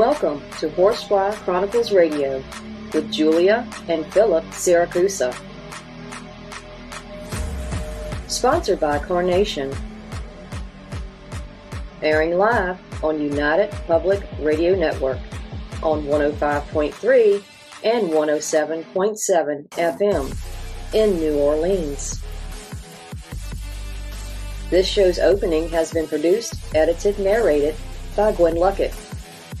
Welcome to Horsefly Chronicles Radio with Julia and Philip Siracusa. Sponsored by Carnation. Airing live on United Public Radio Network on 105.3 and 107.7 FM in New Orleans. This show's opening has been produced, edited, narrated by Gwen Luckett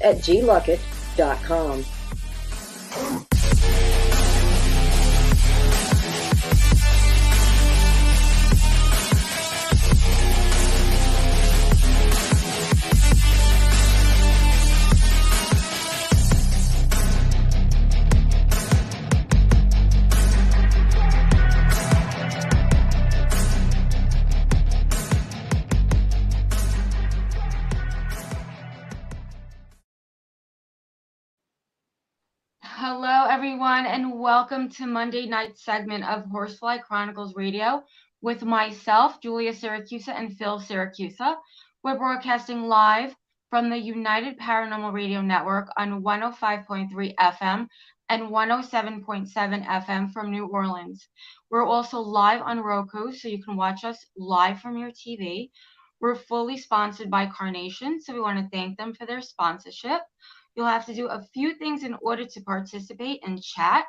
at gluckett.com. Hello, everyone, and welcome to Monday night segment of Horsefly Chronicles Radio with myself, Julia Siracusa, and Phil Siracusa. We're broadcasting live from the United Paranormal Radio Network on 105.3 FM and 107.7 FM from New Orleans. We're also live on Roku, so you can watch us live from your TV. We're fully sponsored by Carnation, so we want to thank them for their sponsorship. You'll have to do a few things in order to participate and chat.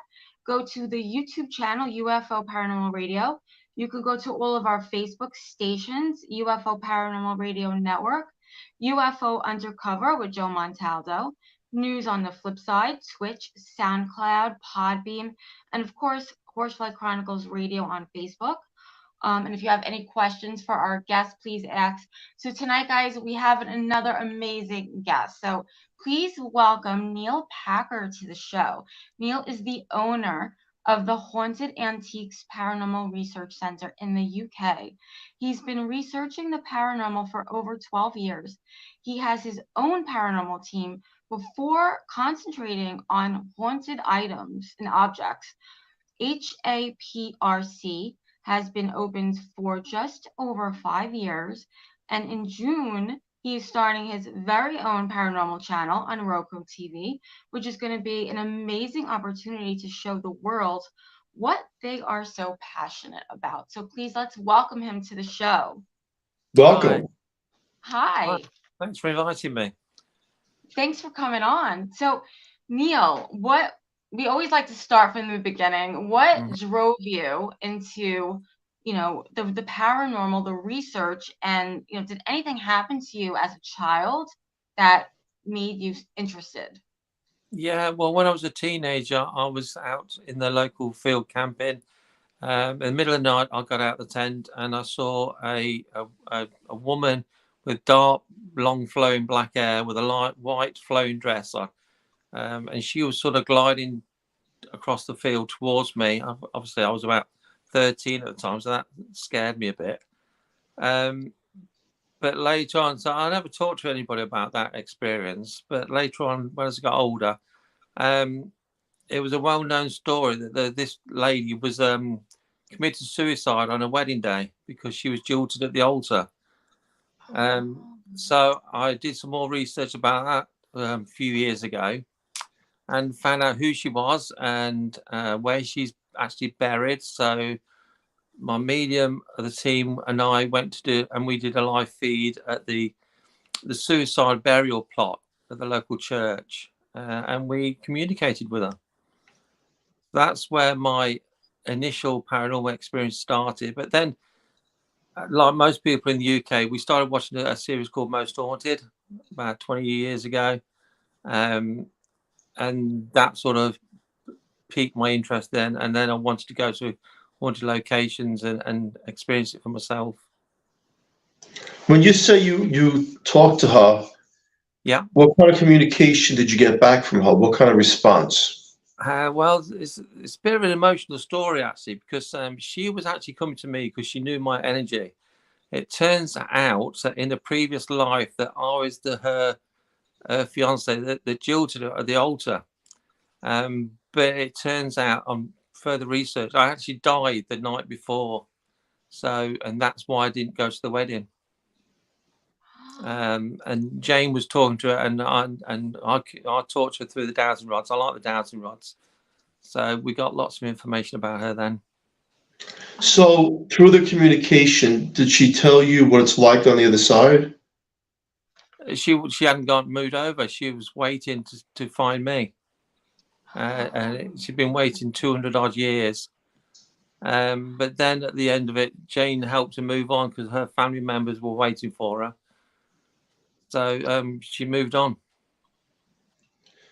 Go to the YouTube channel, UFO Paranormal Radio. You can go to all of our Facebook stations, UFO Paranormal Radio Network, UFO Undercover with Joe Montaldo, News on the Flip Side, Twitch, SoundCloud, Podbeam, and of course, Horsefly Chronicles Radio on Facebook. And if you have any questions for our guests, please ask. So tonight, guys, we have another amazing guest. So please welcome Neil Packer to the show. Neil is the owner of the Haunted Antiques Paranormal Research Center in the UK. He's been researching the paranormal for over 12 years. He has his own paranormal team before concentrating on haunted items and objects. HAPRC has been opened for just over 5 years, and in June, he is starting his very own paranormal channel on Roku TV, which is going to be an amazing opportunity to show the world what they are so passionate about. So please, let's welcome him to the show. Welcome. Hi. Thanks for inviting me. Thanks for coming on. So, Neil, we always like to start from the beginning. What drove you into, the paranormal, the research, and, did anything happen to you as a child that made you interested? Yeah, well, when I was a teenager, I was out in the local field camping. In the middle of the night, I got out the tent and I saw a woman with dark, long flowing black hair with a light white flowing dress on. And she was sort of gliding across the field towards me. Obviously, I was about 13 at the time, so that scared me a bit. But later on, so I never talked to anybody about that experience. But later on, when I got older, it was a well-known story that this lady was committed suicide on her wedding day because she was jilted at the altar. So I did some more research about that a few years ago, and found out who she was and where she's actually buried. So my medium, the team, and I went to we did a live feed at the suicide burial plot at the local church, and we communicated with her. That's where my initial paranormal experience started. But then, like most people in the UK, we started watching a series called Most Haunted about 20 years ago. And that sort of piqued my interest then. And then I wanted to go to haunted locations and experience it for myself. When you say you talked to her, yeah, what kind of communication did you get back from her? What kind of response? Well, it's a bit of an emotional story, actually, because she was actually coming to me because she knew my energy. It turns out that in the previous life that I was her fiance that jilted her at the altar. But it turns out on further research, I actually died the night before. And that's why I didn't go to the wedding. And Jane was talking to her, and I talked to her through the dowsing rods. I like the dowsing rods, so we got lots of information about her then. So through the communication, did she tell you what it's like on the other side? She hadn't moved over. She was waiting to find me, and she'd been waiting 200 odd years. But then at the end of it, Jane helped her move on because her family members were waiting for her. So she moved on.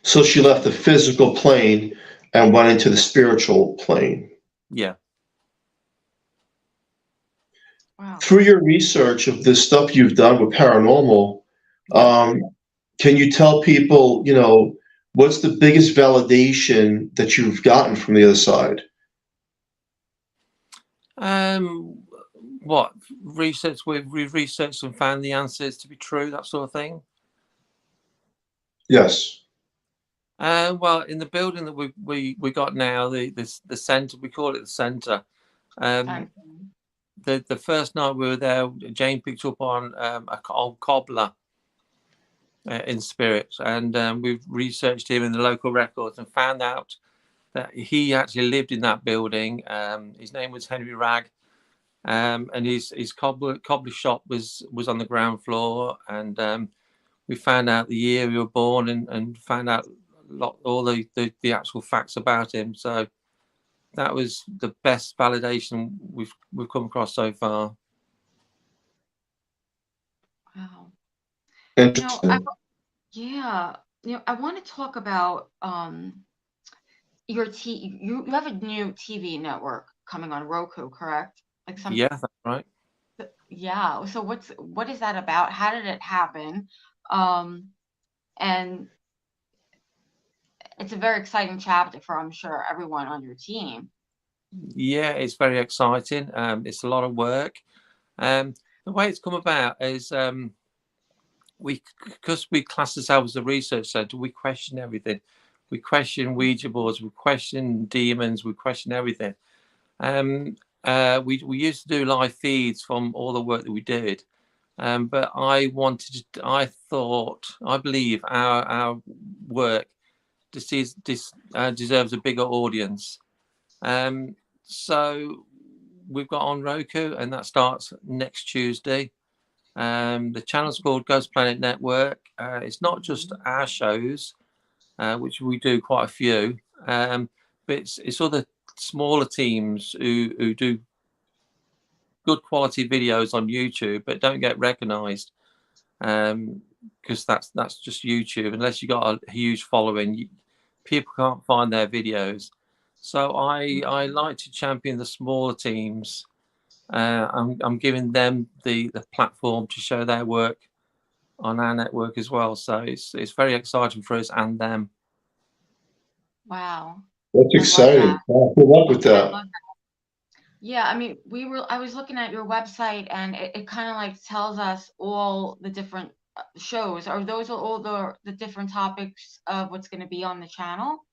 So she left the physical plane and went into the spiritual plane. Yeah. Wow. Through your research of the stuff you've done with paranormal, can you tell people, what's the biggest validation that you've gotten from the other side? What research? We've researched and found the answers to be true, that sort of thing. Yes. Well, in the building that we got now, the centre, we call it the centre. The first night we were there, Jane picked up on an old cobbler in spirit, and we've researched him in the local records and found out that he actually lived in that building. His name was Henry Ragg, and his cobbler shop was on the ground floor, and we found out the year he was born and found out all the actual facts about him. So that was the best validation we've come across so far. Wow. Interesting. I want to talk about you have a new TV network coming on Roku, correct? Yeah, that's right. Yeah. So what is that about? How did it happen? And it's a very exciting chapter for, I'm sure, everyone on your team. Yeah, it's very exciting. It's a lot of work. The way it's come about is because we class ourselves as a research centre, we question everything. We question Ouija boards, we question demons, we question everything. We used to do live feeds from all the work that we did, but I believe our work deserves a bigger audience. So we've got on Roku, and that starts next Tuesday. The channel's called Ghost Planet Network. It's not just our shows, which we do quite a few, but it's other smaller teams who do good quality videos on YouTube but don't get recognized, because that's just YouTube. Unless you got a huge following, people can't find their videos. So I like to champion the smaller teams. I'm giving them the platform to show their work on our network as well. So it's very exciting for us and them. Wow. That's exciting. Good luck with that. Yeah, I mean, I was looking at your website, and it kind of like tells us all the different shows. Are those all the different topics of what's going to be on the channel?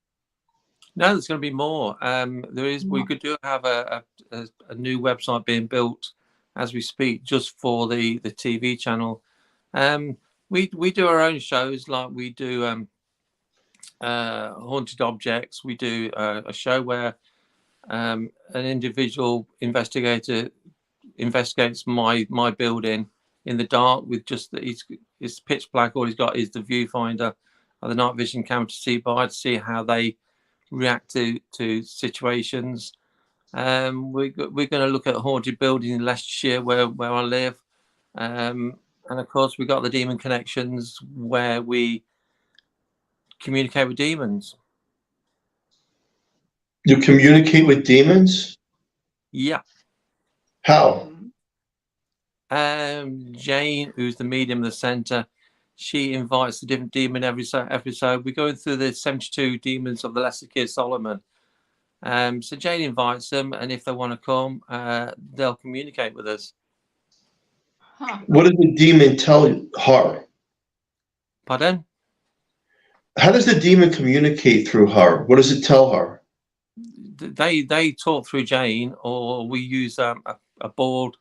No, there's going to be more. There is. We could have a new website being built as we speak, just for the TV channel. We do our own shows, like we do haunted objects. We do a show where an individual investigator investigates my building in the dark with just it's pitch black. All he's got is the viewfinder or the night vision camera to see how they react to situations. We're going to look at a haunted building in Leicestershire where I live, and of course we got the Demon Connections, where we communicate with demons. You communicate with demons? Yeah. How? Jane, who's the medium of the centre, she invites a different demon every episode. We're going through the 72 demons of the Lesser Kid Solomon. So Jane invites them, and if they want to come, they'll communicate with us. What does the demon tell her? Pardon? How does the demon communicate through her? What does it tell her? They talk through Jane, or we use a board.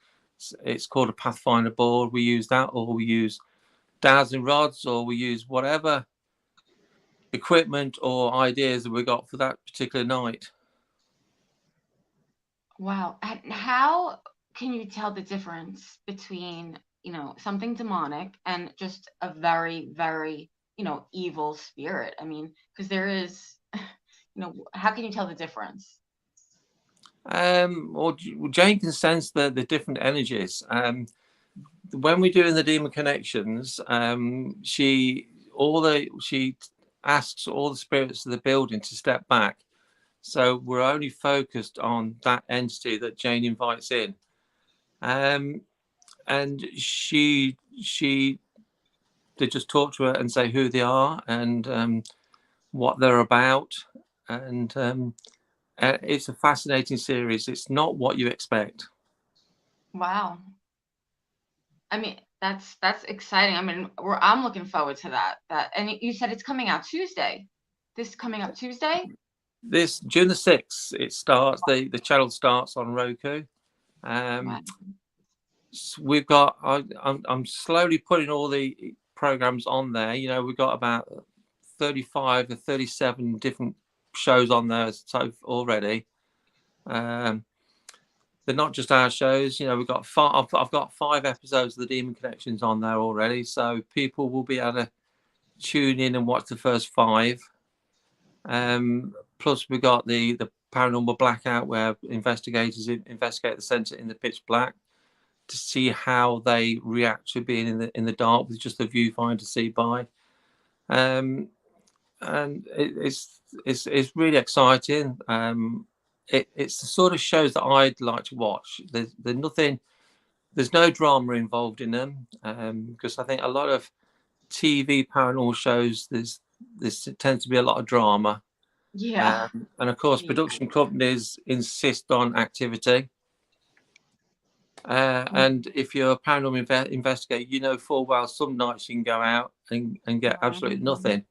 It's called a Pathfinder board. We use that, or we use dowsing rods, or we use whatever equipment or ideas that we got for that particular night. Wow. And how can you tell the difference between, something demonic and just a very, very, evil spirit? I mean, because there is, how can you tell the difference? Well, Jane can sense the different energies. When we're doing the demon connections, she asks all the spirits of the building to step back. So we're only focused on that entity that Jane invites in. And they just talk to her and say who they are and what they're about. And it's a fascinating series. It's not what you expect. Wow. I mean, that's exciting. I mean, I'm looking forward to that. And you said it's coming out Tuesday. This coming up Tuesday? This June the 6th, it starts. The channel starts on Roku. Wow. We've got. I'm slowly putting all the programs on there. We've got about 35 or 37 different shows on there so already. They're not just our shows. We've got I've got 5 episodes of the Demon Connections on there already, so people will be able to tune in and watch the first 5. Plus, we've got the Paranormal Blackout, where investigators investigate the centre in the pitch black to see how they react to being in the dark with just a viewfinder to see by. And it's really exciting. It's the sort of shows that I'd like to watch. There's no drama involved in them, because I think a lot of TV paranormal shows there's tends to be a lot of drama. Yeah. And of course, production companies insist on activity. And if you're a paranormal investigator, full well some nights you can go out and get absolutely nothing.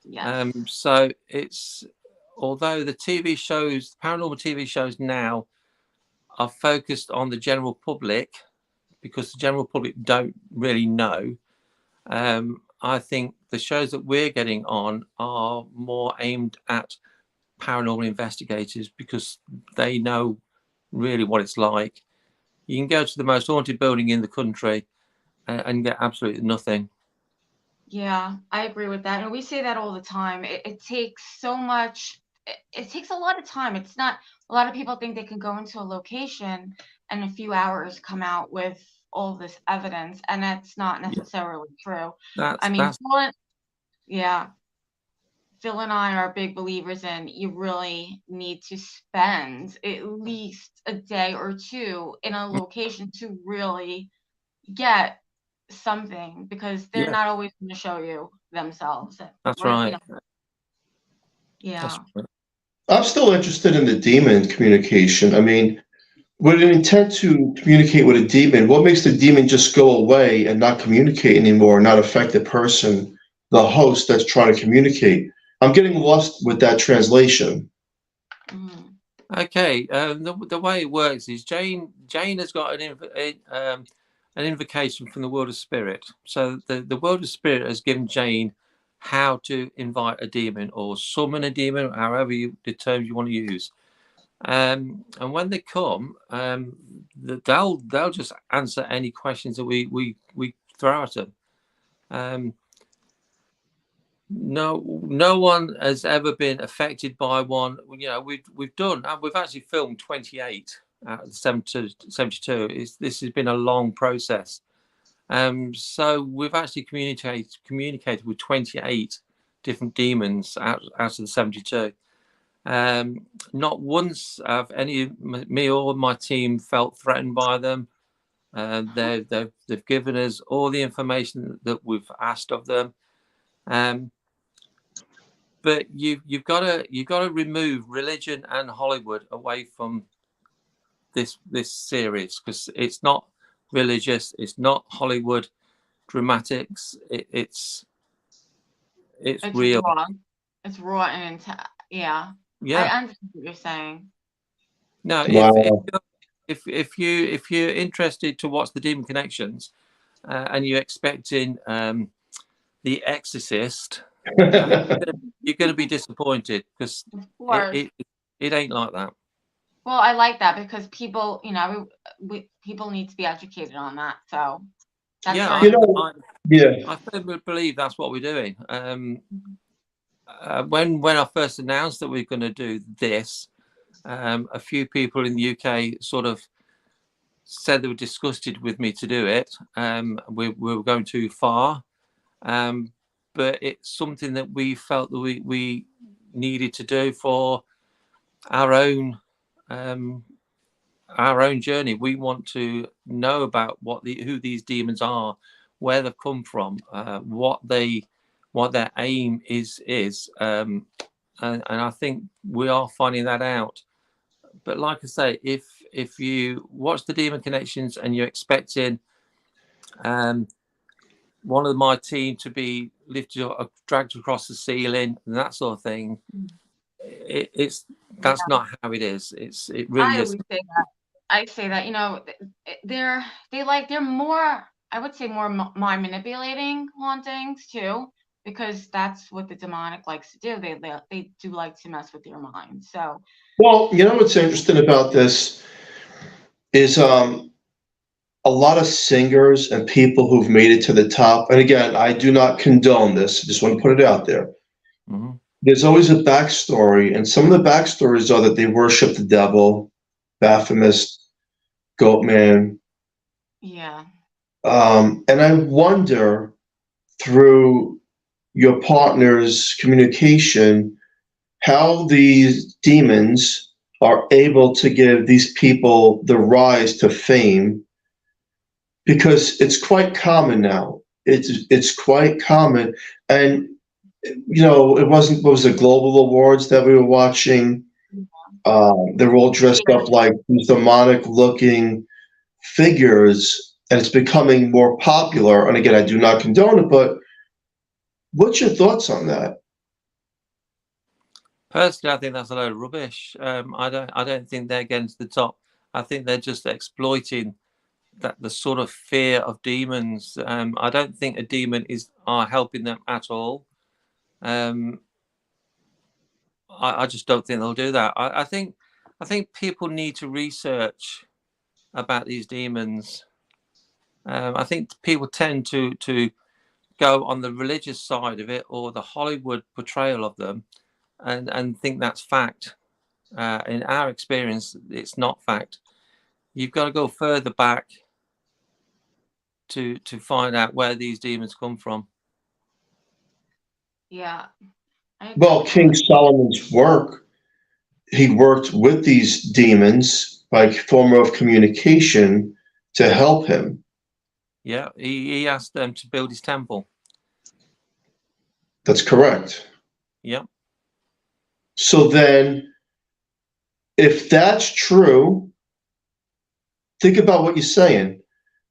Yes. So although the paranormal TV shows now are focused on the general public, because the general public don't really know, I think the shows that we're getting on are more aimed at paranormal investigators, because they know really what it's like. You can go to the most haunted building in the country and get absolutely nothing. Yeah, I agree with that. And we say that all the time. It takes so much, it takes a lot of time. It's not, a lot of people think they can go into a location and in a few hours come out with all this evidence, and that's not necessarily true. Phil and I are big believers in, you really need to spend at least a day or 2 in a location to really get something, because they're not always going to show you themselves. That's right. Yeah. That's right. I'm still interested in the demon communication. I mean, with an intent to communicate with a demon, what makes the demon just go away and not communicate anymore, not affect the person, the host that's trying to communicate? I'm getting lost with that translation. Okay, the way it works is Jane has got an invocation from the world of spirit. So the world of spirit has given Jane how to invite a demon or summon a demon, however the terms you want to use. And when they come, they'll just answer any questions that we throw at them. No one has ever been affected by one. We've actually filmed 28 out of the 72. This has been a long process. So we've actually communicated with 28 different demons out of the 72. Not once have me or my team felt threatened by them. They've given us all the information that we've asked of them. But you've got to remove religion and Hollywood away from this series, because it's not religious, it's not Hollywood dramatics. It's real. Raw. It's raw and intense. Yeah. I understand what you're saying. No, Wow. if you're interested to watch the Demon Connections, and you're expecting The Exorcist, you're going to be disappointed, because it ain't like that. Well, I like that, because people, you know, people need to be educated on that. So that's I firmly believe that's what we're doing. When I first announced that we're going to do this, a few people in the UK sort of said they were disgusted with me to do it. We were going too far, but it's something that we felt that we needed to do for our own journey. We want to know about who these demons are, where they've come from, what their aim is, and I think we are finding that out. But like I say, if you watch the Demon Connections and you're expecting one of my team to be lifted or dragged across the ceiling and that sort of thing, that's not how it is. It really is. I say that, you know, they're more, I would say, more mind manipulating hauntings too, because that's what the demonic likes to do. They do like to mess with your mind. So, well, you know what's interesting about this is a lot of singers and people who've made it to the top. And again, I do not condone this. I just want to put it out there. Mm-hmm. There's always a backstory, and some of the backstories are that they worship the devil, Baphomet, Goatman. Yeah. And I wonder, through your partner's communication, how these demons are able to give these people the rise to fame, because it's quite common now. It's quite common. And, you know, it wasn't, what was it, Global Awards that we were watching? They're all dressed up like these demonic looking figures, and it's becoming more popular. And again, I do not condone it, but what's your thoughts on that? Personally, I think that's a load of rubbish. I don't think they're getting to the top. I think they're just exploiting the sort of fear of demons. I don't think a demon are helping them at all. I just don't think they'll do that. I think people need to research about these demons. I think people tend to go on the religious side of it, or the Hollywood portrayal of them, and think that's fact. In our experience, it's not fact. You've got to go further back to find out where these demons come from. Yeah. Well, King Solomon's work, he worked with these demons by form of communication to help him. Yeah, he asked them to build his temple. That's correct. Yeah. So then, if that's true, think about what you're saying.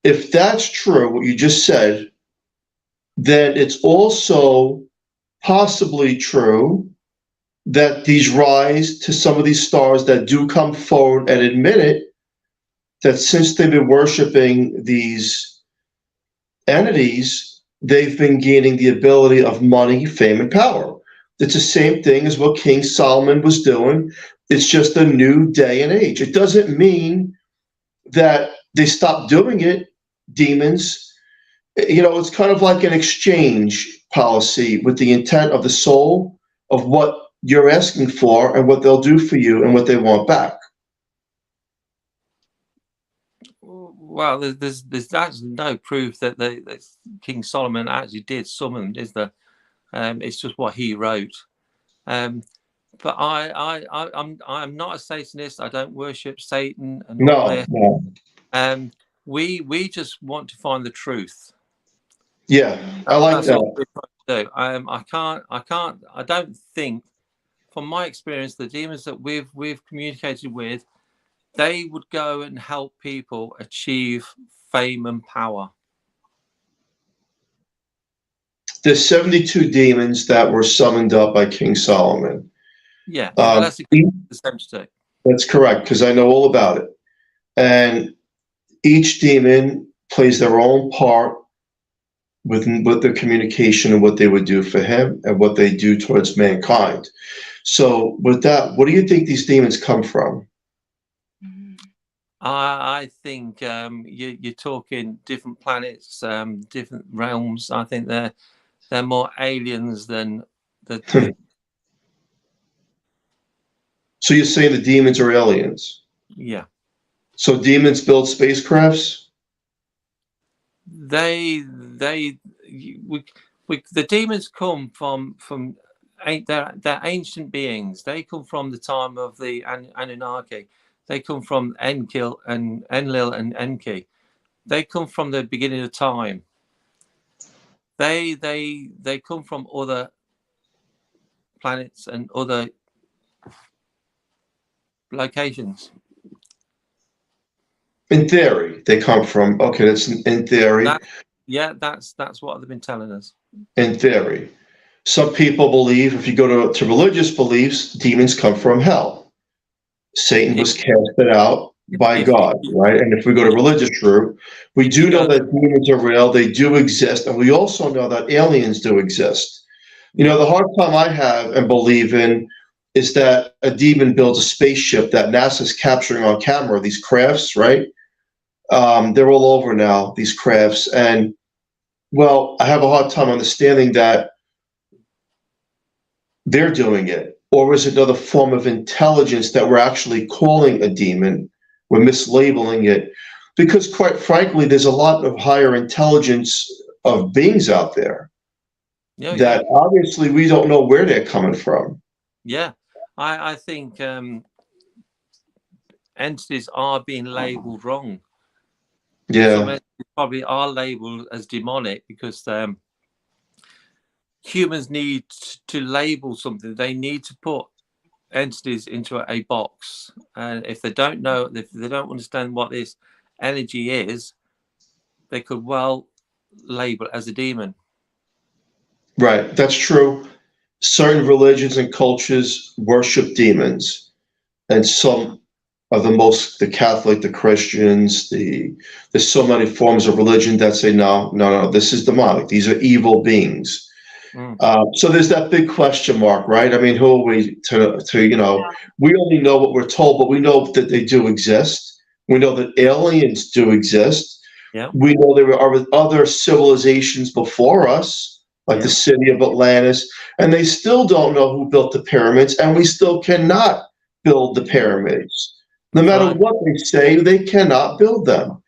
If that's true, what you just said, then it's also possibly true that these rise to some of these stars that do come forward and admit it, that since they've been worshiping these entities, they've been gaining the ability of money, fame, and power. It's the same thing as what King Solomon was doing. It's just a new day and age. It doesn't mean that they stopped doing it, demons. You know, it's kind of like an exchange policy with the intent of the soul of what you're asking for and what they'll do for you and what they want back. Well, there's actually no proof that King Solomon actually did summon, is there? It's just what he wrote. But I'm not a Satanist. I don't worship Satan and all this. No. We just want to find the truth. Yeah, I like that. What we're trying to do. I don't think, from my experience, the demons that we've communicated with, they would go and help people achieve fame and power. There's 72 demons that were summoned up by King Solomon. Yeah, that's exactly the 72. That's correct, because I know all about it. And each demon plays their own part with their communication and what they would do for him and what they do towards mankind. So with that, what do you think these demons come from? I think you're talking different planets, different realms. I think they're more aliens than the So you're saying the demons are aliens? yeah. So demons build spacecrafts? The demons come from they're ancient beings. They come from the time of the Anunnaki. They come from Enlil and Enki. They come from the beginning of time. They come from other planets and other locations. In theory, they come from, okay, that's in theory. That's what they've been telling us. In theory. Some people believe, if you go to religious beliefs, demons come from hell. Satan was casted out by God, right? And if we go to religious route, we do know that demons are real, they do exist, and we also know that aliens do exist. You know, the hard time I have and believe in is that a demon builds a spaceship that NASA's capturing on camera, these crafts, right? They're all over now, these crafts. And, well, I have a hard time understanding that they're doing it. Or is it another form of intelligence that we're actually calling a demon? We're mislabeling it. Because, quite frankly, there's a lot of higher intelligence of beings out there that obviously we don't know where they're coming from. Yeah, I think entities are being labeled wrong. Yeah. Some entities probably are labeled as demonic because humans need to label something. They need to put entities into a box, and if they don't know, if they don't understand what this energy is, they could well label it as a demon. Right, that's true. Certain religions and cultures worship demons, and some of the Catholic, the Christians, there's so many forms of religion that say no, this is demonic. These are evil beings. So there's that big question mark, right? I mean, who are we to we only know what we're told, but we know that they do exist. We know that aliens do exist. Yeah. We know there are other civilizations before us, like the city of Atlantis, and they still don't know who built the pyramids, and we still cannot build the pyramids. No matter what they say, they cannot build them,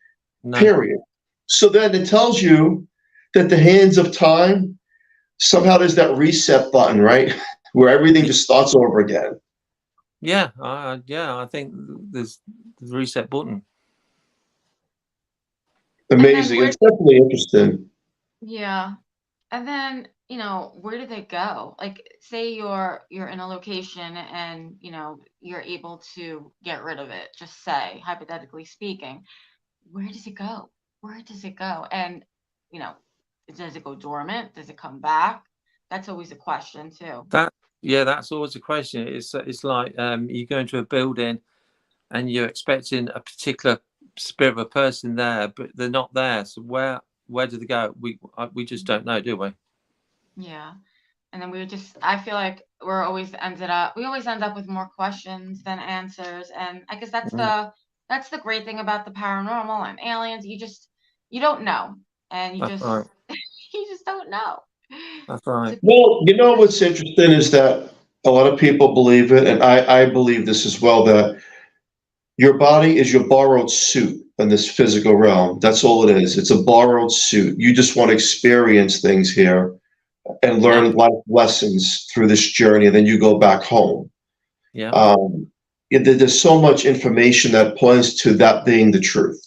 period. So then it tells you that the hands of time, somehow there's that reset button, right? Where everything just starts over again. Yeah, I think there's the reset button. Amazing. It's definitely interesting. Yeah. And then, where do they go? Like, say you're in a location and, you're able to get rid of it, just say, hypothetically speaking, where does it go? Where does it go? And, does it go dormant? Does it come back? That's always a question too. That's always a question. It's like you go into a building and you're expecting a particular spirit of a person there, but they're not there. So where do they go? We just don't know, do we? Yeah. And then I feel like we always end up with more questions than answers. And I guess that's the great thing about the paranormal and aliens. You don't know. And you just don't know. That's right. Well, what's interesting is that a lot of people believe it, and I believe this as well, that your body is your borrowed suit in this physical realm. That's all it is. It's a borrowed suit. You just want to experience things here and learn life lessons through this journey, and then you go back home. Yeah. There's so much information that points to that being the truth.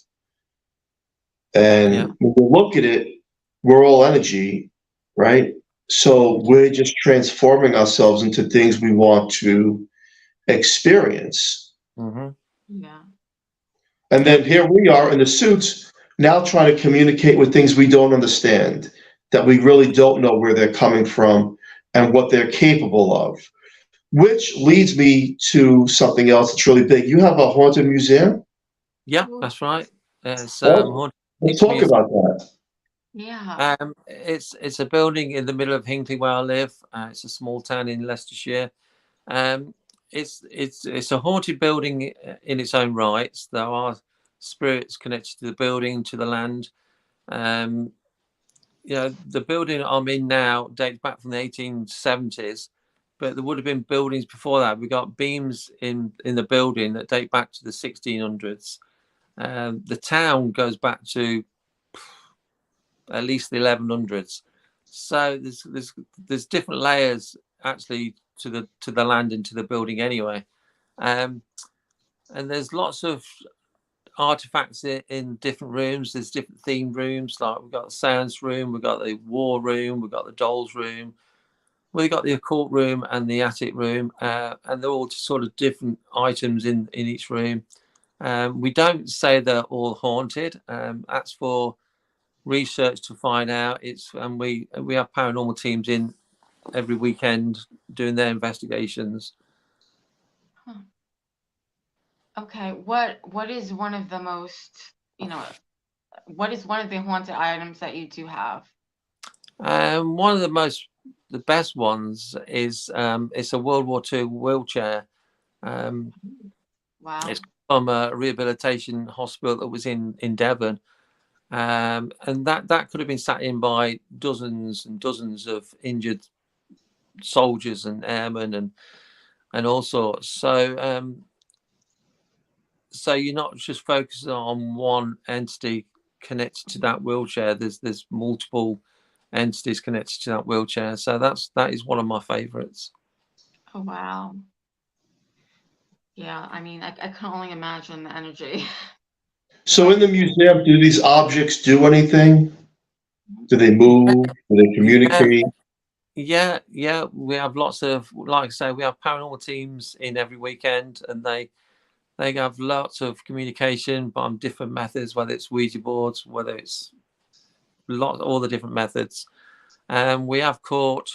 And when you look at it, we're all energy, right? So we're just transforming ourselves into things we want to experience. Yeah. And then here we are in the suits now trying to communicate with things we don't understand, that we really don't know where they're coming from and what they're capable of. Which leads me to something else that's really big. You have a haunted museum? Yeah, that's right. It's let's talk about that. Yeah. It's a building in the middle of Hinckley where I live. It's a small town in Leicestershire. Um, it's a haunted building in its own rights. There are spirits connected to the building, to the land. Um, the building I'm in now dates back from the 1870s, but there would have been buildings before that. We got beams in the building that date back to the 1600s. The town goes back to at least the 1100s. So there's different layers actually to the land and to the building anyway. And there's lots of artifacts in different rooms. There's different themed rooms, like we've got the seance room, we've got the war room, we've got the dolls room, we've got the occult room and the attic room, and they're all just sort of different items in each room. We don't say they're all haunted. That's for research to find out. And we have paranormal teams in every weekend doing their investigations. Huh. Okay, what is one of the most, what is one of the haunted items that you do have? One of the best ones is it's a World War II wheelchair. Wow. It's from a rehabilitation hospital that was in Devon. And that could have been sat in by dozens and dozens of injured soldiers and airmen and all sorts. So you're not just focusing on one entity connected to that wheelchair. There's multiple entities connected to that wheelchair. So that is one of my favorites. Oh, wow. Yeah, I mean, I can only imagine the energy. So in the museum, do these objects do anything? Do they move? Do they communicate? Yeah. We have lots of, like I say, we have paranormal teams in every weekend, and they have lots of communication on different methods, whether it's Ouija boards, whether it's all the different methods. We have caught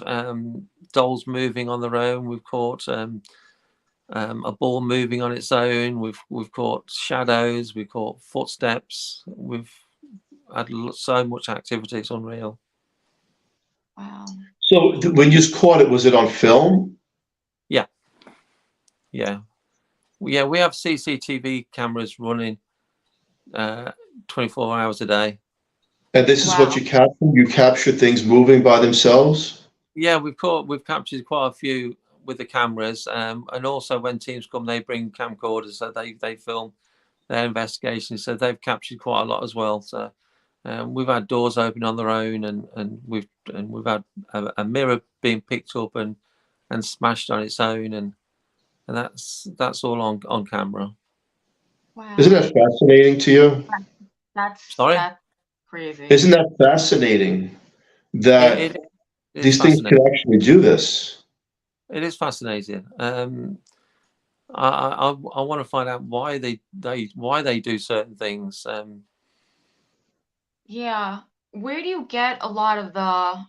dolls moving on their own. We've caught a ball moving on its own. We've caught shadows. We've caught footsteps. We've had so much activity. It's unreal. Wow. So when you caught it, was it on film? Yeah. We have CCTV cameras running 24 hours a day. And this is what you capture? You capture things moving by themselves? Yeah, we've captured quite a few with the cameras, and also when teams come, they bring camcorders, so they film their investigations. So they've captured quite a lot as well. So we've had doors open on their own, and we've had a mirror being picked up and smashed on its own, and that's all on camera. Wow. Isn't that fascinating to you? That's crazy. Isn't that fascinating that these things can actually do this? It is fascinating. I want to find out why they do certain things. Yeah. Where do you get a lot of the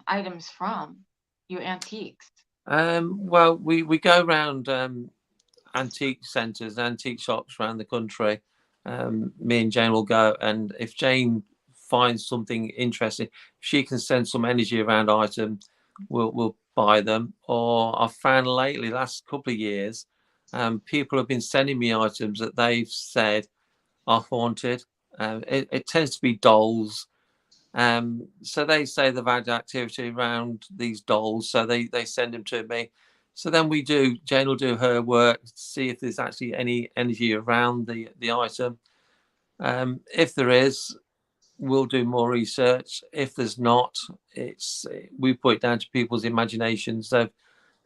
items from? Your antiques? Well, we go around antique centres, antique shops around the country. Me and Jane will go, and if Jane finds something interesting, she can send some energy around item, we'll buy them. Or I've found lately, last couple of years, people have been sending me items that they've said are haunted. It tends to be dolls. So they say they've had activity around these dolls, so they send them to me. So then Jane will do her work to see if there's actually any energy around the item. If there is, we'll do more research. If there's not, we put it down to people's imaginations. They've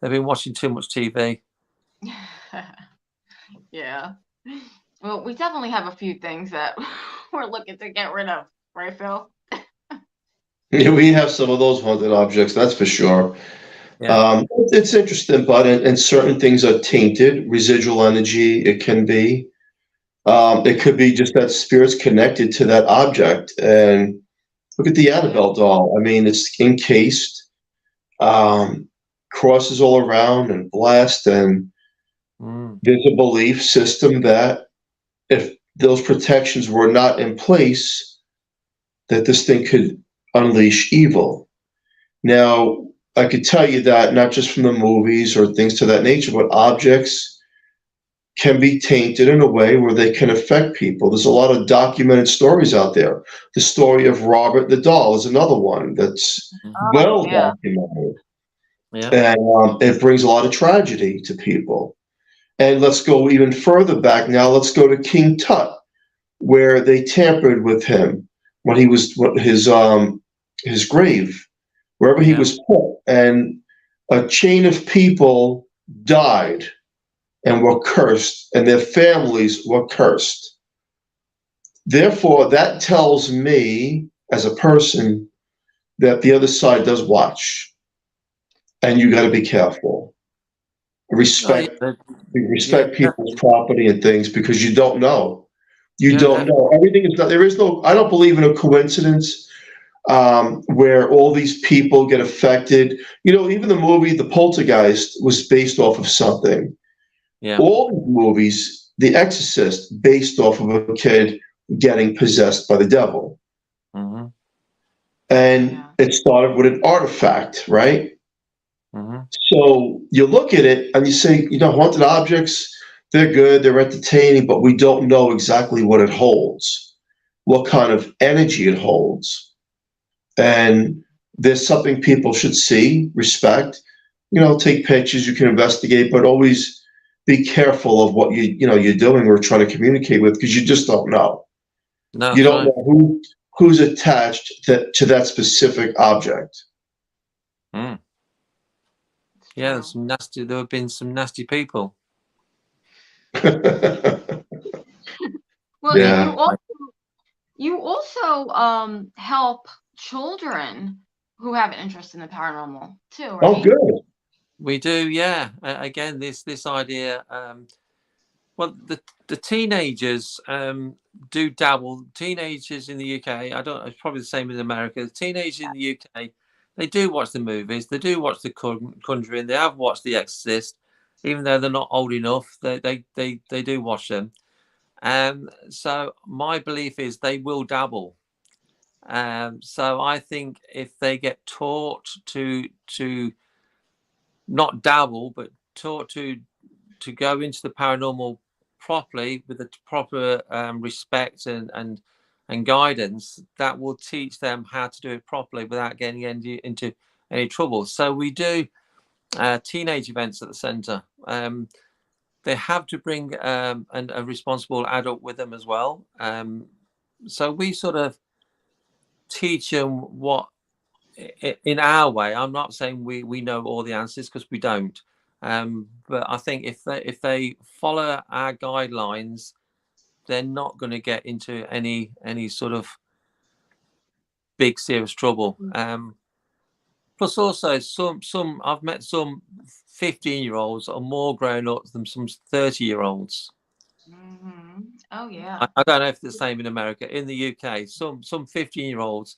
been watching too much TV. Yeah. Well, we definitely have a few things that we're looking to get rid of, right, Phil? Yeah, we have some of those haunted objects, that's for sure. Yeah. It's interesting, but and certain things are tainted, residual energy, it can be. It could be just that spirit's connected to that object. And look at the Annabelle doll. I mean, it's encased, crosses all around and blessed, and there's a belief system that if those protections were not in place, that this thing could unleash evil. Now, I could tell you that not just from the movies or things to that nature, but objects can be tainted in a way where they can affect people. There's a lot of documented stories out there. The story of Robert the Doll is another one that's well documented. Yeah. And it brings a lot of tragedy to people. And let's go even further back now. Let's go to King Tut, where they tampered with him when he was his grave, wherever he was put, and a chain of people died and were cursed, and their families were cursed. Therefore, that tells me, as a person, that the other side does watch, and you got to be careful. Respect people's property and things, because you don't know. You don't know. Everything is not. There is no. I don't believe in a coincidence where all these people get affected. Even the movie The Poltergeist was based off of something. Yeah. All the movies, The Exorcist, based off of a kid getting possessed by the devil. Mm-hmm. And it started with an artifact, right? Mm-hmm. So you look at it and you say, haunted objects, they're good, they're entertaining, but we don't know exactly what it holds, what kind of energy it holds. And there's something people should see, respect, take pictures, you can investigate, but always be careful of what you're doing or trying to communicate with, because you just don't know. No, you don't know who's attached to that specific object. Mm. Yeah, there have been some nasty people. Well, yeah. you also help children who have an interest in the paranormal too, right? Oh, good. We do, yeah. Again, this idea. Well, the teenagers do dabble. Teenagers in the UK, it's probably the same in America. The teenagers in the UK, they do watch the movies. They do watch The Conjuring. They have watched The Exorcist, even though they're not old enough. They do watch them. So my belief is they will dabble. So I think if they get taught to not dabble, but taught to go into the paranormal properly with the proper respect and guidance, that will teach them how to do it properly without getting into any trouble. So we do teenage events at the centre. They have to bring a responsible adult with them as well. So we sort of teach them what, in our way. I'm not saying we know all the answers, because we don't. But I think if they follow our guidelines, they're not going to get into any sort of big serious trouble. Plus, also some I've met some 15-year-olds are more grown up than some 30-year-olds. Mm-hmm. Oh yeah. I don't know if it's the same in America. In the UK, some 15-year-olds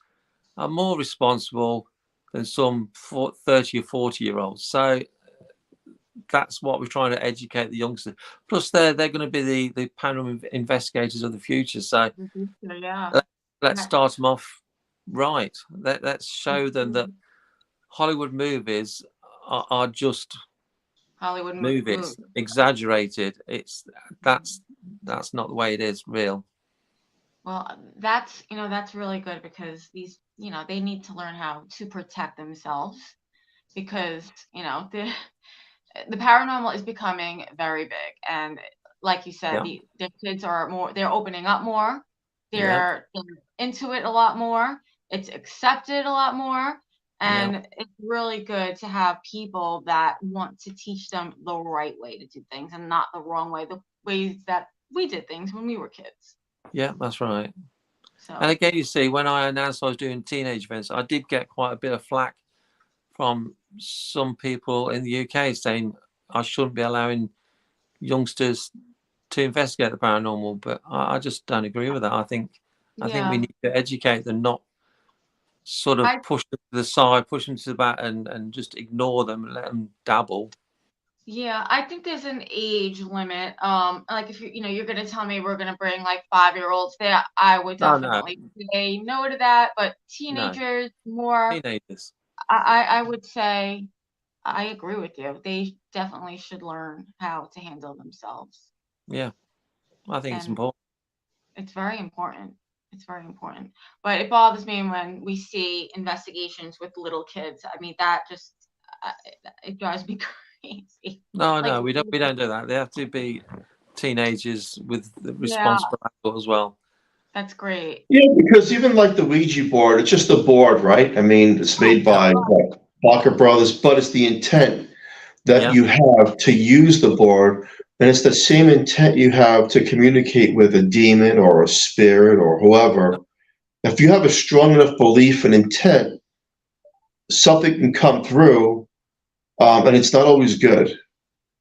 are more responsible than some 30 or 40-year-olds. So that's what we're trying to educate the youngsters. Plus, they're going to be the paranormal investigators of the future. So let's start them off right. Let's show them that Hollywood movies are just Hollywood movies, exaggerated. That's not the way it is real. Well, that's really good, because these, they need to learn how to protect themselves, because the paranormal is becoming very big, and like you said, the kids they're opening up more, they're into it a lot more, it's accepted a lot more, and it's really good to have people that want to teach them the right way to do things and not the wrong way, the ways that we did things when we were kids. Yeah, that's right. So. And again, you see, when I announced I was doing teenage events, I did get quite a bit of flack from some people in the UK saying I shouldn't be allowing youngsters to investigate the paranormal, but I just don't agree with that. I think we need to educate them, not sort of push them to the side, push them to the back, and just ignore them and let them dabble. Yeah, I think there's an age limit. Like if you're gonna tell me we're gonna bring like 5-year-olds there, I would Oh no, definitely say no to that. But no, teenagers, more, teenagers. I would say I agree with you. They definitely should learn how to handle themselves, Yeah, I think it's and important. it's very important. It's very important. But it bothers me when we see investigations with little kids. I mean, that just uh, it drives me crazy. No, Like, no, we don't do that. They have to be teenagers with the yeah, responsible adult as well. that's great. Yeah, because even like the Ouija board, it's just a board, right? I mean, it's made Yeah, by what, Barker Brothers, but it's the intent that yeah, you have to use the board, and it's the same intent you have to communicate with a demon or a spirit or whoever. If you have a strong enough belief and intent, something can come through, and it's not always good.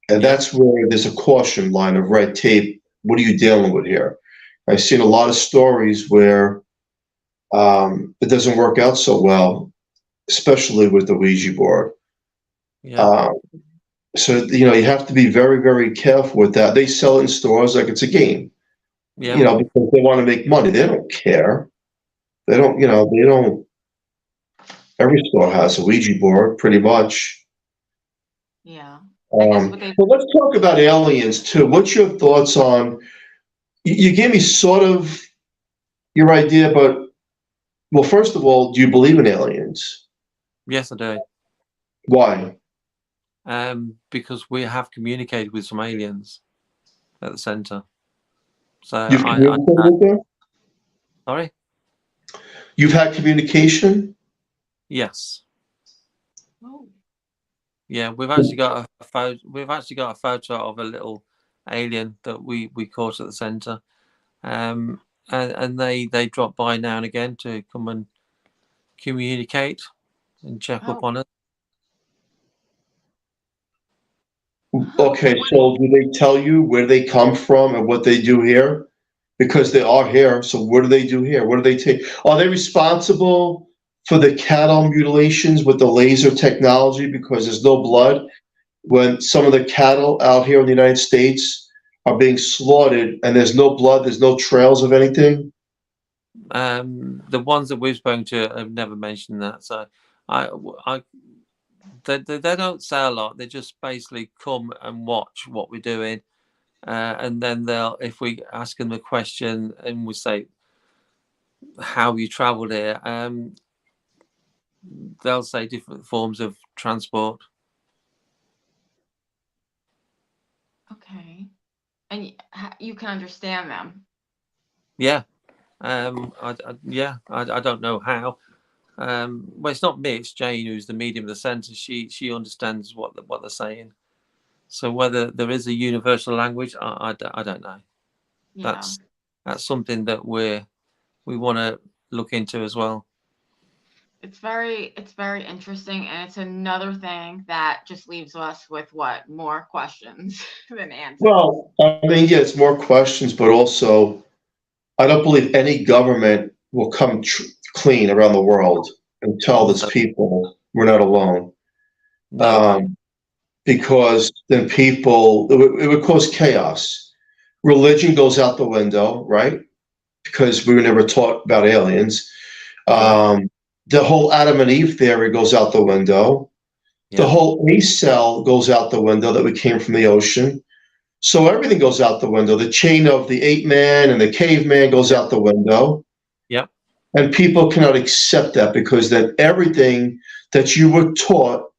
And yeah, that's where there's a caution line of red tape. What are you dealing with here? I've seen a lot of stories where it doesn't work out so well, especially with the Ouija board. yeah, Um, so you have to be very, very careful with that. They sell it in stores like it's a game, yeah. because they want to make money. They don't care. They don't, they don't. Every store has a Ouija board, pretty much. Yeah. I guess what they But let's talk about aliens too. What's your thoughts on? You gave me sort of your idea, but well, first of all, do you believe in aliens? Yes, I do. Why? Because we have communicated with some aliens at the centre. So You've communicated with them? sorry. You've had communication? Yes. oh, Yeah, we've actually got a photo. We've actually got a photo of a little alien that we caught at the centre, and they drop by now and again to come and communicate and check up oh, on us. Okay, so do they tell you where they come from and what they do here? Because they are here, so what do they do here? What do they take? Are they responsible for the cattle mutilations with the laser technology because there's no blood? When some of the cattle out here in the United States are being slaughtered and there's no blood, there's no trails of anything? The ones that we've spoken to have never mentioned that. So I they don't say a lot. They just basically come and watch what we're doing, and then if we ask them a question and we say, "How you travelled here?" They'll say different forms of transport. okay. And you can understand them. Yeah. I don't know how. Well, it's not me. It's Jane, who's the medium of the centre. She understands what they're saying. So whether there is a universal language, I don't know. Yeah. That's something that we want to look into as well. It's very interesting, and it's another thing that just leaves us with more questions than answers. Well, I mean, yeah, it's more questions, but also I don't believe any government will come clean around the world and tell its people we're not alone. No. Because then it would cause chaos. Religion goes out the window, right? Because we were never taught about aliens. The whole Adam and Eve theory goes out the window. Yeah. The whole A cell goes out the window that we came from the ocean. So everything goes out the window. The chain of the ape man and the caveman goes out the window. Yep. And people cannot accept that because then everything that you were taught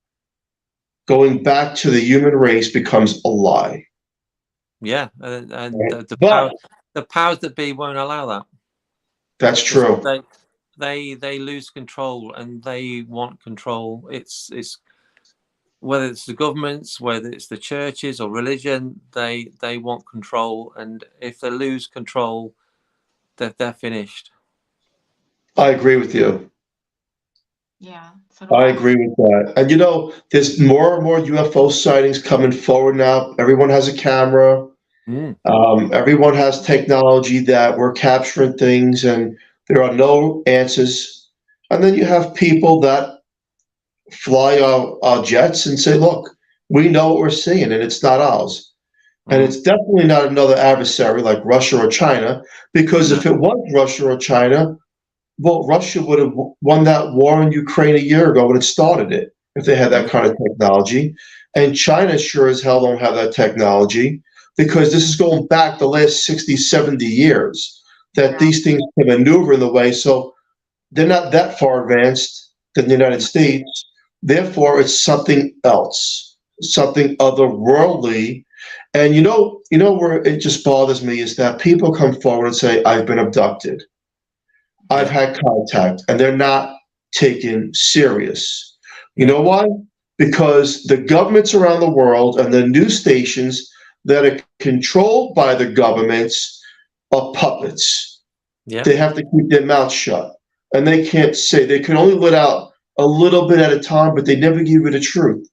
going back to the human race becomes a lie. Yeah, and the powers that be won't allow that. That's true. They lose control and they want control. It's whether it's the governments, whether it's the churches or religion, they want control, and if they lose control, they're finished. I agree with you. Yeah. I agree with that. And there's more and more UFO sightings coming forward now. Everyone has a camera. Everyone has technology that we're capturing things, and there are no answers. And then you have people that fly our jets and say, look, We know what we're seeing, and it's not ours. And it's definitely not another adversary like Russia or China, because if it was Russia or China, well, Russia would have won that war in Ukraine a year ago when it started it, if they had that kind of technology. And China sure as hell don't have that technology, because this is going back the last 60, 70 years that these things can maneuver in the way. So they're not that far advanced than the United States. Therefore, it's something else, something otherworldly. And you know where it just bothers me is that people come forward and say, I've been abducted. I've had contact, and they're not taken serious. You know why? Because the governments around the world and the news stations that are controlled by the governments are puppets. Yeah. They have to keep their mouths shut. And they can't say, they can only let out a little bit at a time, but they never give you the truth.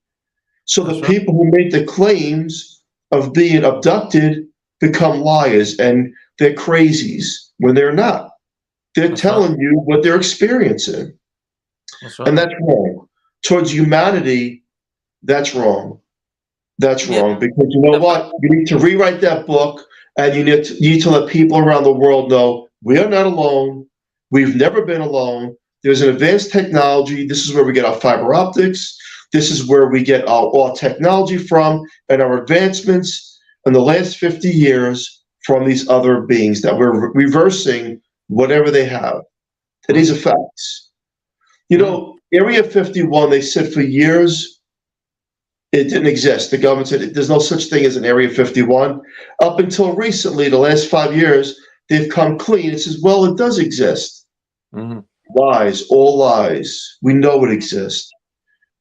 So the people who make the claims of being abducted become liars, and they're crazies when they're not. They're telling you what they're experiencing. And that's wrong. Towards humanity, that's wrong. That's wrong, because you know what? You need to rewrite that book, and you need to let people around the world know we are not alone. We've never been alone. There's an advanced technology. This is where we get our fiber optics. This is where we get all technology from, and our advancements in the last 50 years from these other beings that we're reversing whatever they have. And these are facts. You know, Area 51, they said for years it didn't exist. The government said there's no such thing as an Area 51. Up until recently, the last 5 years, they've come clean. It says, well, it does exist. Lies, all lies. We know it exists.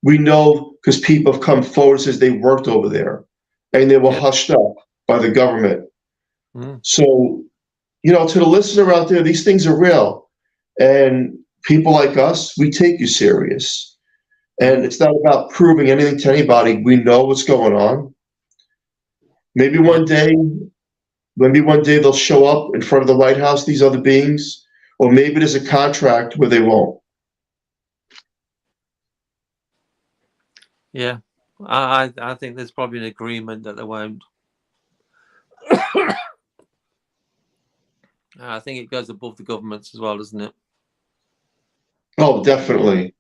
We know because people have come forward and says they worked over there, and they were hushed up by the government. So, you know, to the listener out there, these things are real. And people like us, we take you serious. And it's not about proving anything to anybody. We know what's going on. Maybe one day they'll show up in front of the White House, these other beings, or maybe there's a contract where they won't. Yeah, I think there's probably an agreement that they won't. I think it goes above the governments as well, doesn't it? Oh, definitely.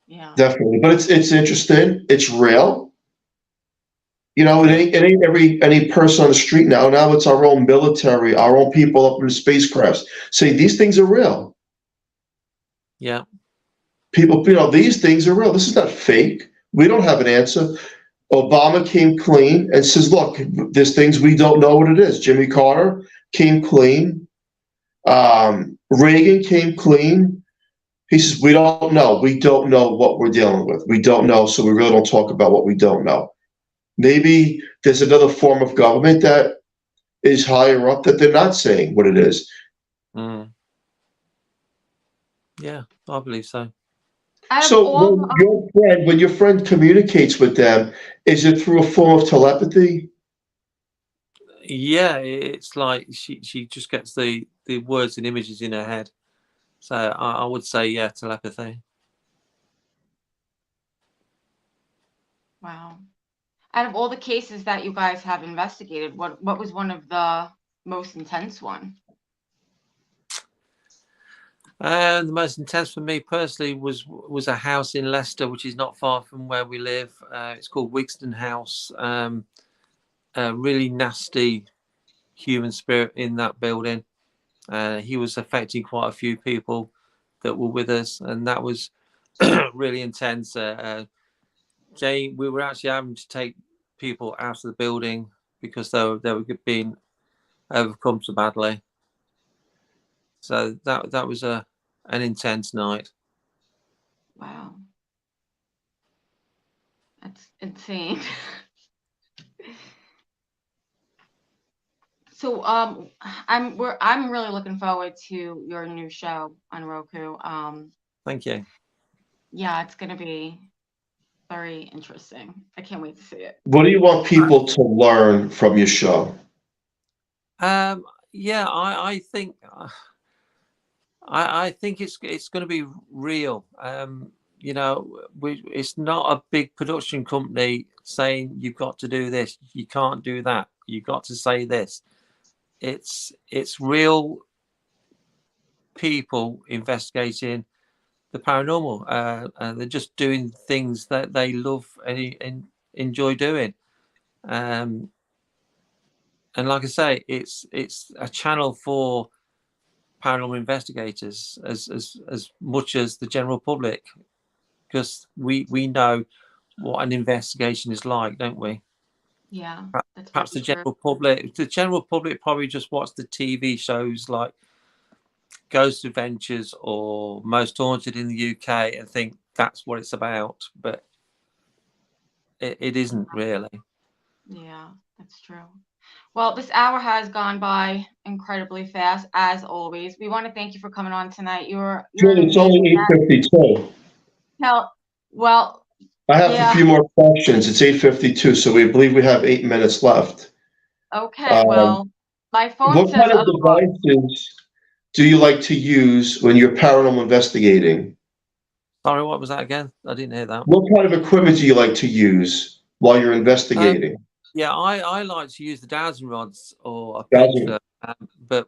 Yeah. Definitely. But it's interesting. It's real. You know, it ain't any person on the street now. Now it's our own military, our own people up in the spacecrafts saying these things are real. Yeah. People, you know, these things are real. This is not fake. We don't have an answer. Obama came clean and says, look, there's things we don't know what it is. Jimmy Carter came clean. Reagan came clean. He says, we don't know. We don't know what we're dealing with. We don't know, so we really don't talk about what we don't know. Maybe there's another form of government that is higher up that they're not saying what it is. Yeah, I believe so. So when your friend communicates with them, is it through a form of telepathy? Yeah, it's like she just gets the words and images in her head. So I would say, yeah, telepathy. Wow. Out of all the cases that you guys have investigated, what was one of the most intense one? The most intense for me personally was a house in Leicester, which is not far from where we live. It's called Wigston House. A really nasty human spirit in that building. He was affecting quite a few people that were with us, and that was really intense. Jane, we were actually having to take people out of the building because they were being overcome so badly. So that was an intense night. Wow, that's insane. So I'm really looking forward to your new show on Roku. Thank you. Yeah, it's gonna be very interesting. I can't wait to see it. What do you want people to learn from your show? Yeah, I think I think it's going to be real. it's not a big production company saying you've got to do this, you can't do that, you've got to say this. It's real people investigating the paranormal. They're just doing things that they love and enjoy doing. And like I say, it's a channel for paranormal investigators as much as the general public, because we know what an investigation is like, don't we? Yeah, that's Perhaps the very true. general public probably just watch the TV shows like Ghost Adventures or Most Haunted in the UK and think that's what it's about, but it isn't really. Yeah, that's true. Well, this hour has gone by incredibly fast, as always. We want to thank you for coming on tonight. You're an It's only amazing guest. 8:52. Well, I have yeah. a few more questions. It's 8:52, so we believe we have 8 minutes left. Okay, well, my phone What says kind of otherwise. devices do you like to use when you're paranormal investigating? Sorry, what was that again? I didn't hear that. What kind of equipment do you like to use while you're investigating? Yeah, I like to use the dowsing rods or a Dowsing. picture, but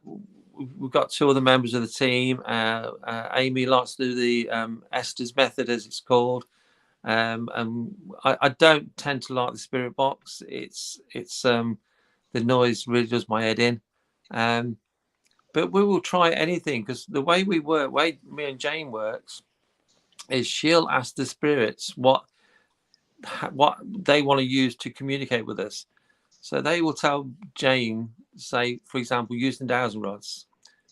we've got two other members of the team. Amy likes to do the Esther's method, as it's called. And I don't tend to like the spirit box. It's the noise really does my head in. But we will try anything, because the way we work, way me and Jane works, is she'll ask the spirits what they want to use to communicate with us. So they will tell Jane, say, for example, use the dowsing rods,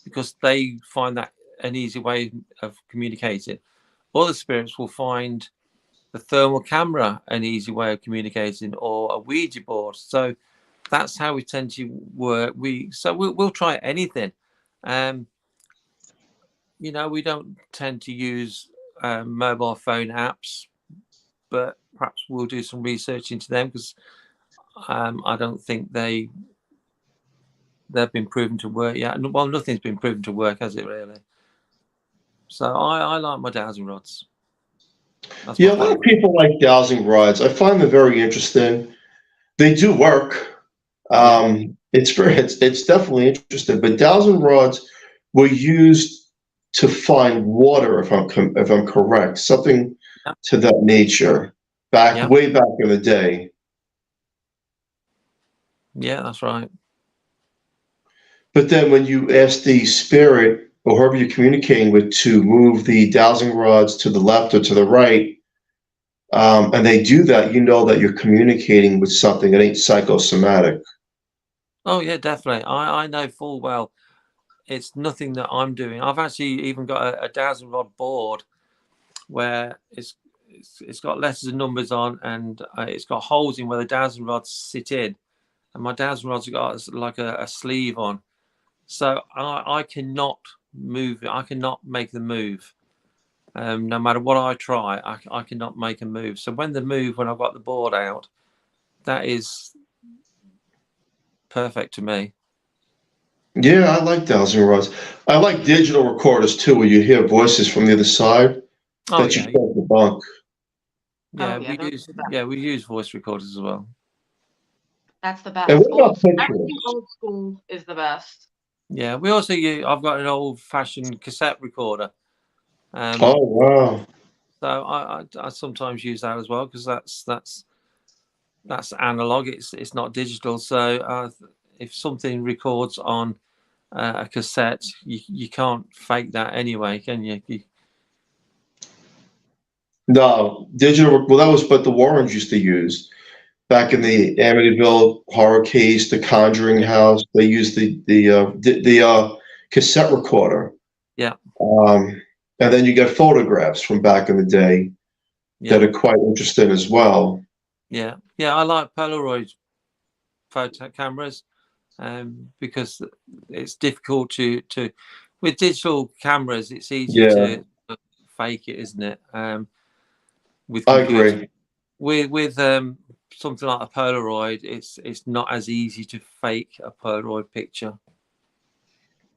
because they find that an easy way of communicating. Other spirits will find the thermal camera an easy way of communicating, or a Ouija board. So that's how we tend to work. We'll try anything. We don't tend to use mobile phone apps, but perhaps we'll do some research into them, because I don't think they've been proven to work yet. Well, nothing's been proven to work, has it really? So I like my dowsing rods. That's a lot of people like dowsing rods. I find them very interesting. They do work. It's definitely interesting. But dowsing rods were used to find water, if I'm correct, something to that nature, way back in the day. Yeah, that's right. But then when you ask the spirit or whoever you're communicating with to move the dowsing rods to the left or to the right, and they do that, you know that you're communicating with something that ain't psychosomatic. Oh yeah, definitely. I know full well it's nothing that I'm doing. I've actually even got a dowsing rod board where it's got letters and numbers on, and it's got holes in where the dowsing rods sit in, and my dowsing rods have got like a sleeve on, so I cannot move it. I cannot make them move. No matter what I try, I cannot make them move. So when they move, when I've got the board out, that is perfect to me. Yeah, I like dowsing rods. I like digital recorders too, where you hear voices from the other side that you can't debunk. Yeah, we use voice recorders as well. That's the best. And what about Everything old school is the best. Yeah, we also I've got an old-fashioned cassette recorder. Oh wow! So I sometimes use that as well, because that's analog. It's not digital. So if something records on a cassette, you can't fake that anyway, can you? No, digital. Well, that was what the Warrens used to use back in the Amityville horror case, the Conjuring house. They used the cassette recorder. Yeah. And then you get photographs from back in the day that are quite interesting as well. Yeah, I like Polaroid photo cameras, because it's difficult to with digital cameras. It's easy to fake it, isn't it? With I agree. With something like a Polaroid, it's not as easy to fake a Polaroid picture.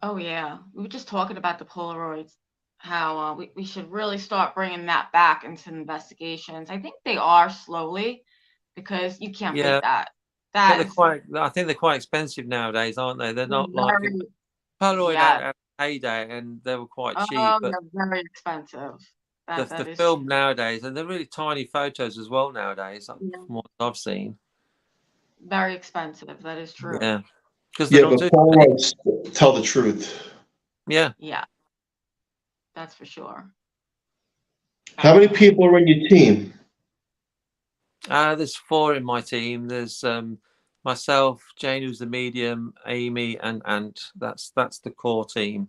Oh yeah, we were just talking about the Polaroids. how we should really start bringing that back into investigations. I think they are slowly, because you can't Yeah, beat that. but That they're is quite. I think they're quite expensive nowadays, aren't they? They're not like very, Polaroid yeah. at heyday, and they were quite cheap. Oh, But they're very expensive. That the is film nowadays, and they're really tiny photos as well nowadays, from yeah, what I've seen. very expensive. That is true. Yeah, because they Yeah, don't but do. Polaroids tell the truth. Yeah. Yeah, that's for sure. How many people are in your team? There's 4 in my team. There's myself, Jane, who's the medium, Amy, and Ant. That's the core team.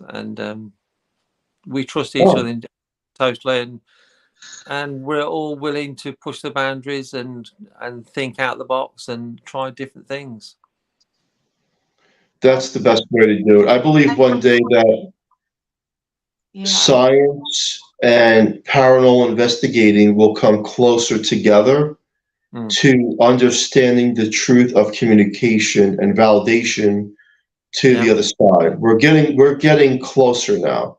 And we trust each other totally, and we're all willing to push the boundaries and think out the box and try different things. That's the best way to do it. I believe one day that science and paranormal investigating will come closer together to understanding the truth of communication and validation to the other side. We're getting closer now.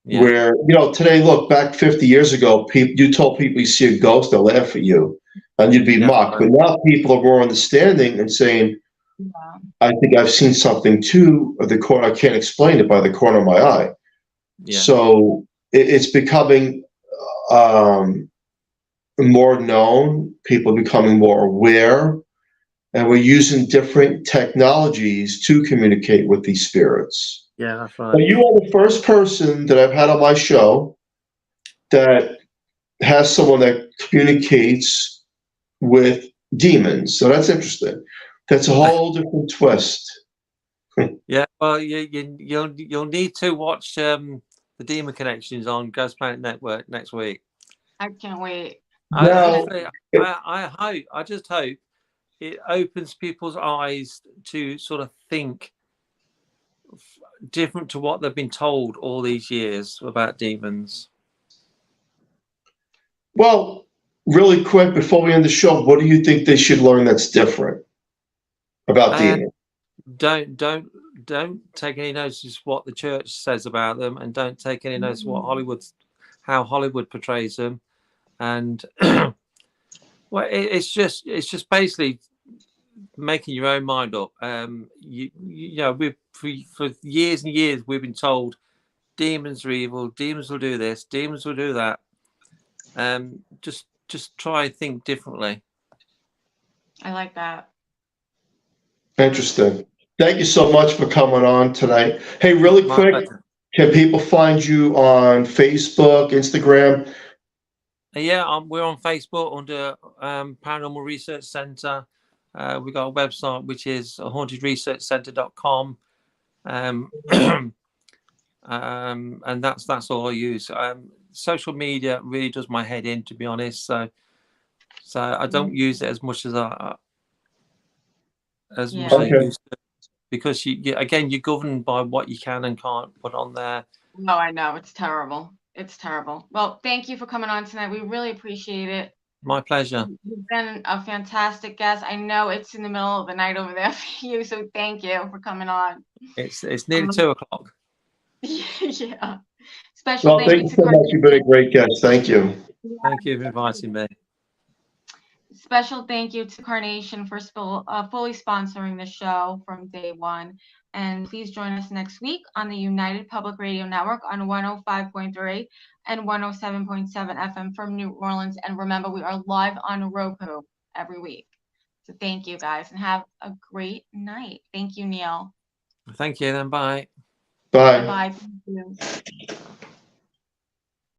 Yeah. Where, today, look, back 50 years ago, you told people you see a ghost, they'll laugh at you and you'd be mocked. But now people are more understanding and saying, I think I've seen something too, I can't explain it by the corner of my eye. Yeah. So it's becoming more known, people becoming more aware, and we're using different technologies to communicate with these spirits. Yeah, that's right. But you are the first person that I've had on my show that has someone that communicates with demons. So that's interesting. That's a whole different twist. Yeah, well, you'll need to watch the Demon Connections on Ghost Planet Network next week. I can't wait. I just hope it opens people's eyes to sort of think different to what they've been told all these years about demons. Well, really quick before we end the show, what do you think they should learn that's different about demons? Don't take any notice of what the church says about them, and don't take any notice of how Hollywood portrays them. And well, it's just basically making your own mind up. For years and years we've been told demons are evil, demons will do this, demons will do that. Just try and think differently. I like that. Interesting. Thank you so much for coming on tonight. Hey, really quick, can people find you on Facebook, Instagram? Yeah, we're on Facebook under Paranormal Research Center. We got a website which is hauntedresearchcenter.com. And that's all I use. Social media really does my head in, to be honest. So I don't use it as much as much as I used to, because you're governed by what you can and can't put on there. No, I know, it's terrible. It's terrible. Well, thank you for coming on tonight. We really appreciate it. My pleasure. You've been a fantastic guest. I know it's in the middle of the night over there for you, so thank you for coming on. It's nearly 2 o'clock. Yeah. Special thank you so much. You've been a great guest. Thank you. Thank you for inviting me. Special thank you to Carnation for fully sponsoring the show from day one. And please join us next week on the United Public Radio Network on 105.3 and 107.7 FM from New Orleans. And remember, we are live on Roku every week. So thank you, guys, and have a great night. Thank you, Neil. Thank you, then. Bye. Bye. Bye. Thank you.